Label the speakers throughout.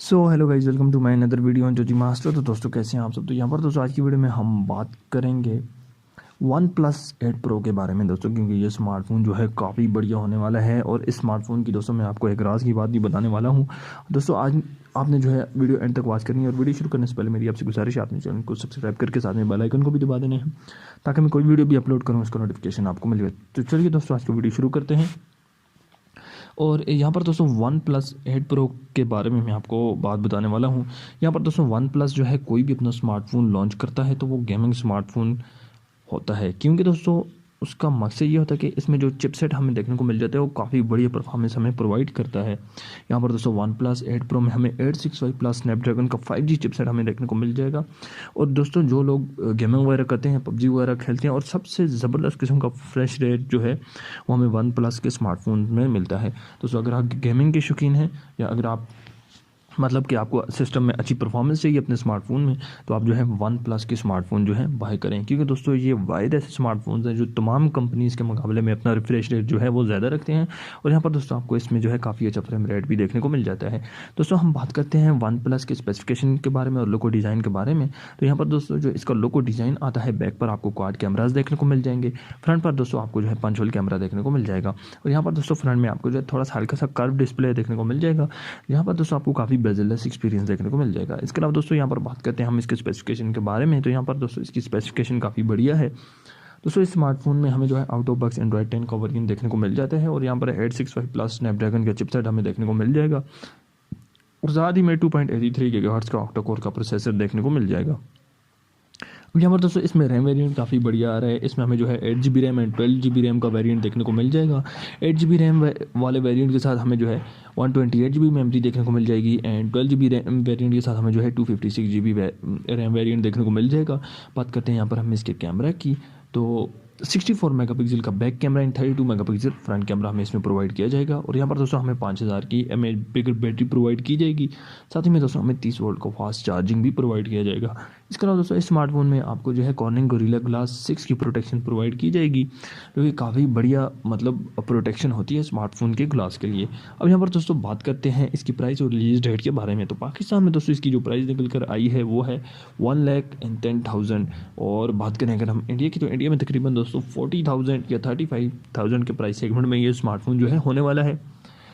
Speaker 1: So hello guys, welcome to my another video on जोजी master. तो दोस्तों कैसे हैं आप सब। तो यहाँ पर दोस्तों आज की वीडियो में हम बात करेंगे वन प्लस 8 प्रो के बारे में दोस्तों, क्योंकि ये स्मार्टफोन जो है काफ़ी बढ़िया होने वाला है। और इस स्मार्टफोन की दोस्तों मैं आपको एक राज की बात भी बताने वाला हूँ। दोस्तों आज आपने जो है वीडियो एंड तक वॉच करनी है। और वीडियो शुरू करने से पहले मेरी आपसे गुजारिश है, आपने चैनल को सब्सक्राइब करके साथ में बेल आइकन को भी दबा देने हैं, ताकि मैं कोई वीडियो भी अपलोड करूँ उसका नोटिफिकेशन आपको मिल जाए। तो चलिए दोस्तों आज की वीडियो शुरू करते हैं। और यहाँ पर दोस्तों वन प्लस 8 प्रो के बारे में मैं आपको बात बताने वाला हूँ। यहाँ पर दोस्तों वन प्लस जो है कोई भी अपना स्मार्टफोन लॉन्च करता है तो वो गेमिंग स्मार्टफोन होता है, क्योंकि दोस्तों उसका मकसद ये होता है कि इसमें जो चिपसेट हमें देखने को मिल जाता है वो काफ़ी बढ़िया परफॉर्मेंस हमें प्रोवाइड करता है। यहाँ पर दोस्तों वन प्लस 8 प्रो में हमें 865 प्लस स्नैपड्रैगन का 5G चिपसेट हमें देखने को मिल जाएगा। और दोस्तों जो लोग गेमिंग वगैरह करते हैं, पबजी वगैरह खेलते हैं, और सबसे ज़बरदस्त किस्म का फ्रेश रेट जो है वो हमें वन प्लस के स्मार्टफोन में मिलता है। दोस्तों अगर आप गेमिंग के शौकीन हैं, या अगर आप मतलब कि आपको सिस्टम में अच्छी परफॉर्मेंस चाहिए अपने स्मार्टफोन में, तो आप जो है वन प्लस के स्मार्टफोन जो है बाय करें। क्योंकि दोस्तों ये वायद ऐसे स्मार्टफोन्स हैं जो तमाम कंपनीज़ के मुकाबले में अपना रिफ्रेश रेट जो है वो ज़्यादा रखते हैं। और यहाँ पर दोस्तों आपको इसमें जो है काफ़ी अच्छा फ्रेम रेट भी देखने को मिल जाता है। दोस्तों हम बात करते हैं वन प्लस के स्पेसिफिकेशन के बारे में और लोगो डिज़ाइन के बारे में। तो यहाँ पर दोस्तों जो इसका लोगो डिज़ाइन आता है, बैक पर आपको क्वाड कैमराज देखने को मिल जाएंगे, फ्रंट पर दोस्तों आपको जो है पंच होल कैमरा देखने को मिल जाएगा। और यहाँ पर दोस्तों फ्रंट में आपको जो है थोड़ा सा हल्का सा कर्व डिस्प्ले देखने को मिल जाएगा। यहाँ पर दोस्तों आपको काफ़ी बेजलेस एक्सपीरियंस देखने को मिल जाएगा। इसके अलावा दोस्तों यहाँ पर बात करते हैं हम इसके स्पेसिफिकेशन के बारे में। तो यहाँ पर दोस्तों इसकी स्पेसिफिकेशन काफ़ी बढ़िया है। दोस्तों इस स्मार्टफोन में हमें जो है आउट ऑफ बॉक्स एंड्रॉइड 10 का वर्जन देखने को मिल जाता है। और यहाँ पर 865 प्लस स्नैपड्रैगन का चिपसेट हमें देखने को मिल जाएगा। और साथ ही में 2.83 गीगाहर्ट्ज़ का ऑक्टा कोर का प्रोसेसर देखने को मिल जाएगा। अब यहाँ पर दोस्तों इसमें रैम वेरिएंट काफ़ी बढ़िया आ रहा है। इसमें हमें जो है 8 GB RAM and 12 GB RAM का वेरिएंट देखने को मिल जाएगा। 8 GB रैम वाले वेरिएंट के साथ हमें जो है 128 GB मेमोरी देखने को मिल जाएगी। एंड 12 GB रैम वेरिएंट के साथ हमें जो है 256 GB रैम वेरिएंट देखने को मिल जाएगा। बात करते हैं यहाँ पर हम इसके कैमरा की, तो 64 मेगापिक्सल का back camera and 32 megapixel front camera हमें इसमें प्रोवाइड किया जाएगा। और यहाँ पर दोस्तों हमें 5000 की mAh बिगर बैटरी प्रोवाइड की जाएगी। साथ ही में दोस्तों हमें 30 वोल्ट का फास्ट चार्जिंग भी प्रोवाइड किया जाएगा। इसके अलावा दोस्तों इस स्मार्टफोन में आपको जो है कॉर्निंग गोरिल्ला ग्लास 6 की प्रोटेक्शन प्रोवाइड की जाएगी, जो कि काफ़ी बढ़िया मतलब प्रोटेक्शन होती है स्मार्टफोन के ग्लास के लिए। अब यहाँ पर दोस्तों बात करते हैं इसकी प्राइस और रिलीज डेट के बारे में। तो पाकिस्तान में दोस्तों इसकी जो प्राइस निकल कर आई है वो है 1,10,000। और बात करें अगर हम इंडिया की, तो इंडिया में तकरीबन दोस्तों 40,000 या 35,000 के प्राइस सेगमेंट में ये स्मार्टफोन जो है होने वाला है।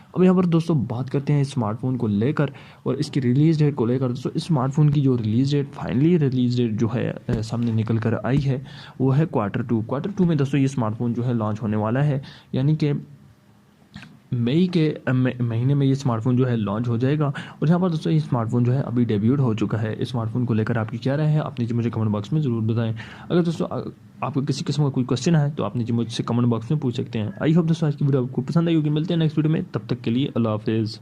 Speaker 1: अब यहाँ पर दोस्तों बात करते हैं इस स्मार्टफोन को लेकर और इसकी रिलीज़ डेट को लेकर। दोस्तों इस स्मार्टफोन की जो release date finally release date जो है सामने निकल कर आई है वो है क्वार्टर टू में दोस्तों ये स्मार्टफोन जो है लॉन्च होने वाला है। यानी कि मई के महीने में ये स्मार्टफोन जो है लॉन्च हो जाएगा। और यहाँ पर दोस्तों ये स्मार्टफोन जो है अभी डेब्यूट हो चुका है। इस स्मार्टफोन को लेकर आपकी क्या राय है, आप नीचे मुझे कमेंट बॉक्स में ज़रूर बताएं। अगर दोस्तों आपको किसी किस्म का कोई क्वेश्चन है तो आप नीचे मुझसे कमेंट बॉक्स में पूछ सकते हैं। आई होप दोस्तों आज की वीडियो आपको पसंद आई होगी। मिलते हैं नेक्स्ट वीडियो में, तब तक के लिए अल्लाह हाफिज़।